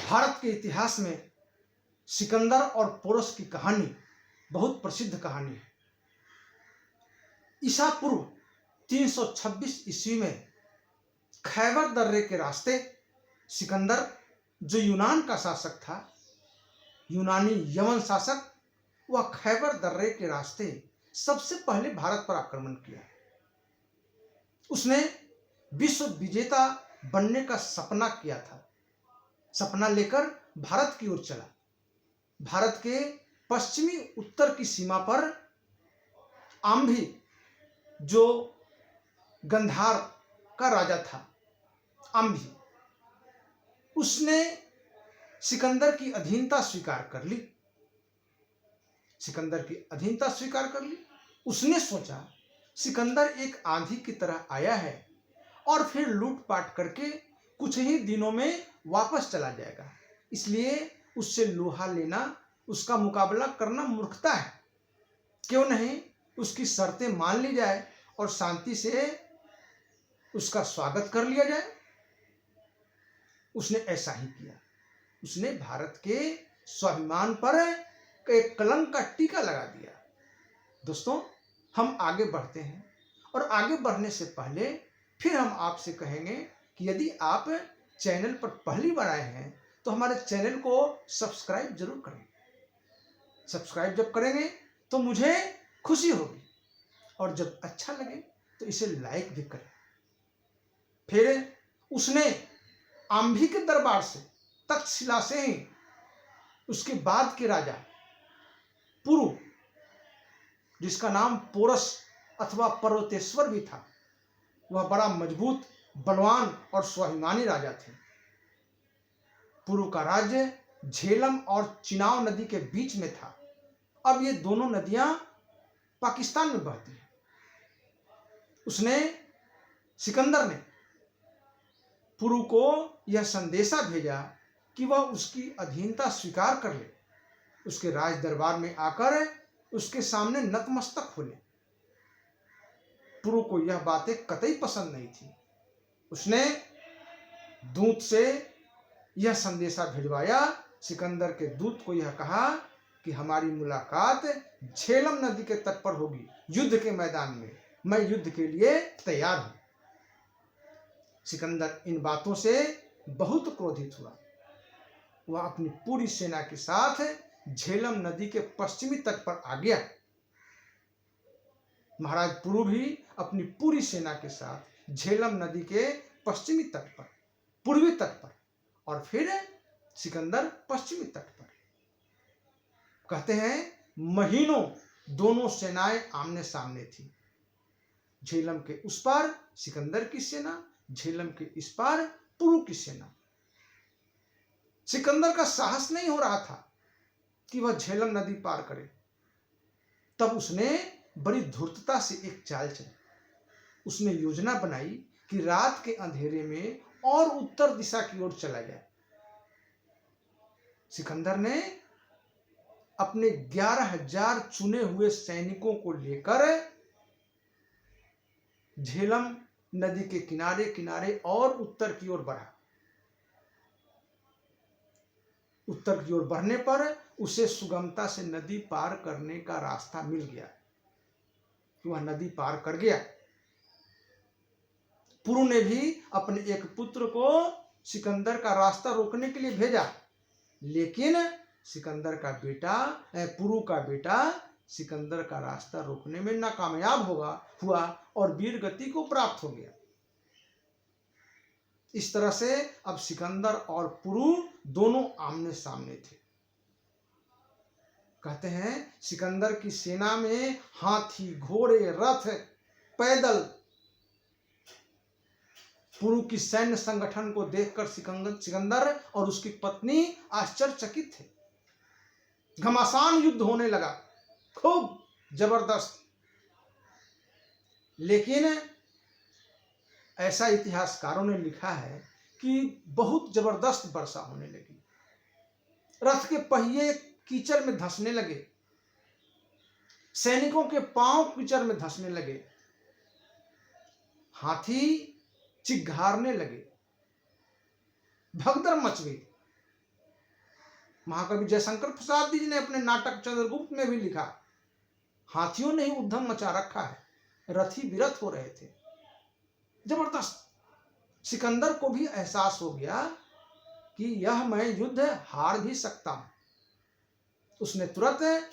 भारत के इतिहास में सिकंदर और पोरस की कहानी बहुत प्रसिद्ध कहानी है। ईसा पूर्व 326 ईस्वी में खैबर दर्रे के रास्ते सिकंदर, जो यूनान का शासक था, यूनानी यमन शासक, वह खैबर दर्रे के रास्ते सबसे पहले भारत पर आक्रमण किया। उसने विश्व विजेता बनने का सपना किया था। सपना लेकर भारत की ओर चला। भारत के पश्चिमी उत्तर की सीमा पर आम्भी, जो गंधार का राजा था, आम्भी, उसने सिकंदर की अधीनता स्वीकार कर ली। सिकंदर की अधीनता स्वीकार कर ली। उसने सोचा सिकंदर एक आंधी की तरह आया है और फिर लूटपाट करके कुछ ही दिनों में वापस चला जाएगा, इसलिए उससे लोहा लेना, उसका मुकाबला करना मूर्खता है। क्यों नहीं उसकी शर्तें मान ली जाए और शांति से उसका स्वागत कर लिया जाए। उसने ऐसा ही किया। उसने भारत के स्वाभिमान पर एक कलंक का टीका लगा दिया। दोस्तों, हम आगे बढ़ते हैं और आगे बढ़ने से पहले फिर हम आपसे कहेंगे कि यदि आप चैनल पर पहली बार आए हैं तो हमारे चैनल को सब्सक्राइब जरूर करें। सब्सक्राइब जब करेंगे तो मुझे खुशी होगी और जब अच्छा लगे तो इसे लाइक भी करें। फिर उसने आम्भी के दरबार से, तक्षशिला से ही उसके बाद के राजा पुरु, जिसका नाम पोरस अथवा पर्वतेश्वर भी था, वह बड़ा मजबूत, बलवान और स्वाभिमानी राजा थे। पुरु का राज्य झेलम और चिनाब नदी के बीच में था। अब ये दोनों नदियां पाकिस्तान में बहती हैं। सिकंदर ने पुरु को यह संदेशा भेजा कि वह उसकी अधीनता स्वीकार कर ले, उसके राज दरबार में आकर उसके सामने नतमस्तक हो ले। पुरु को यह बातें कतई पसंद नहीं थी। उसने दूत से यह संदेशा भिजवाया। सिकंदर के दूत को यह कहा कि हमारी मुलाकात झेलम नदी के तट पर होगी, युद्ध के मैदान में। मैं युद्ध के लिए तैयार हूं। सिकंदर इन बातों से बहुत क्रोधित हुआ। वह अपनी पूरी सेना के साथ झेलम नदी के पश्चिमी तट पर आ गया। महाराज पुरु भी अपनी पूरी सेना के साथ झेलम नदी के पश्चिमी तट पर, पूर्वी तट पर, और फिर सिकंदर पश्चिमी तट पर। कहते हैं महीनों दोनों सेनाएं आमने सामने थी। झेलम के उस पार सिकंदर की सेना, झेलम के इस पार पुरु की सेना। सिकंदर का साहस नहीं हो रहा था कि वह झेलम नदी पार करे। तब उसने बड़ी धूर्तता से एक चाल चली। उसने योजना बनाई कि रात के अंधेरे में और उत्तर दिशा की ओर चला जाए। सिकंदर ने अपने 11,000 चुने हुए सैनिकों को लेकर झेलम नदी के किनारे किनारे और उत्तर की ओर बढ़ा। उत्तर की ओर बढ़ने पर उसे सुगमता से नदी पार करने का रास्ता मिल गया। वह नदी पार कर गया। पुरु ने भी अपने एक पुत्र को सिकंदर का रास्ता रोकने के लिए भेजा, लेकिन सिकंदर का बेटा, पुरु का बेटा सिकंदर का रास्ता रोकने में नाकामयाब हुआ और वीर गति को प्राप्त हो गया। इस तरह से अब सिकंदर और पुरु दोनों आमने सामने थे। कहते हैं सिकंदर की सेना में हाथी, घोड़े, रथ, पैदल। पुरु की सैन्य संगठन को देखकर सिकंदर और उसकी पत्नी आश्चर्यचकित थे। घमासान युद्ध होने लगा, खूब जबरदस्त। लेकिन ऐसा इतिहासकारों ने लिखा है कि बहुत जबरदस्त वर्षा होने लगी। रथ के पहिए कीचड़ में धंसने लगे, सैनिकों के पांव कीचड़ में धंसने लगे, हाथी चिघारने लगे, भगदड़ मच गई। महाकवि जयशंकर प्रसाद जी ने अपने नाटक चंद्रगुप्त में भी लिखा, हाथियों ने ही उद्यम मचा रखा है, रथी विरथ हो रहे थे। जबरदस्त। सिकंदर को भी एहसास हो गया कि यह मैं युद्ध हार भी सकता हूं। उसने तुरंत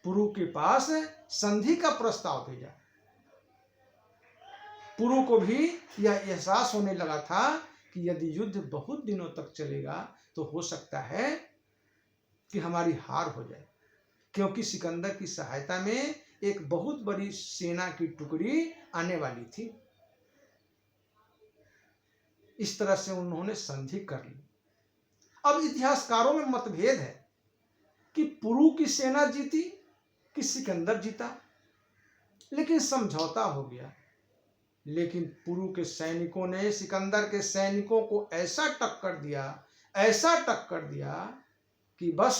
पुरु के पास संधि का प्रस्ताव भेजा। पुरु को भी यह एहसास होने लगा था कि यदि युद्ध बहुत दिनों तक चलेगा तो हो सकता है कि हमारी हार हो जाए, क्योंकि सिकंदर की सहायता में एक बहुत बड़ी सेना की टुकड़ी आने वाली थी। इस तरह से उन्होंने संधि कर ली। अब इतिहासकारों में मतभेद है कि पुरु की सेना जीती कि सिकंदर जीता, लेकिन समझौता हो गया। लेकिन पुरु के सैनिकों ने सिकंदर के सैनिकों को ऐसा टक्कर दिया कि बस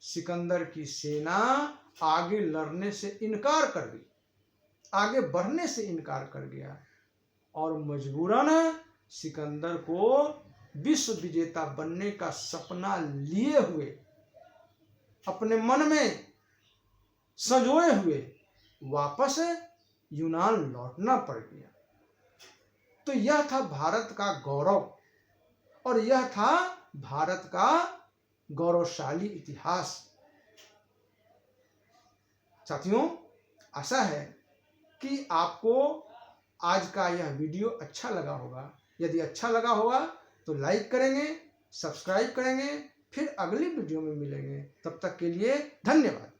सिकंदर की सेना आगे लड़ने से इनकार कर गई, आगे बढ़ने से इनकार कर गया और मजबूरन सिकंदर को विश्व विजेता बनने का सपना लिए हुए, अपने मन में संजोए हुए वापस यूनान लौटना पड़ गया। तो यह था भारत का गौरव और यह था भारत का गौरवशाली इतिहास। साथियों, आशा है कि आपको आज का यह वीडियो अच्छा लगा होगा। यदि अच्छा लगा होगा तो लाइक करेंगे, सब्सक्राइब करेंगे। फिर अगली वीडियो में मिलेंगे। तब तक के लिए धन्यवाद।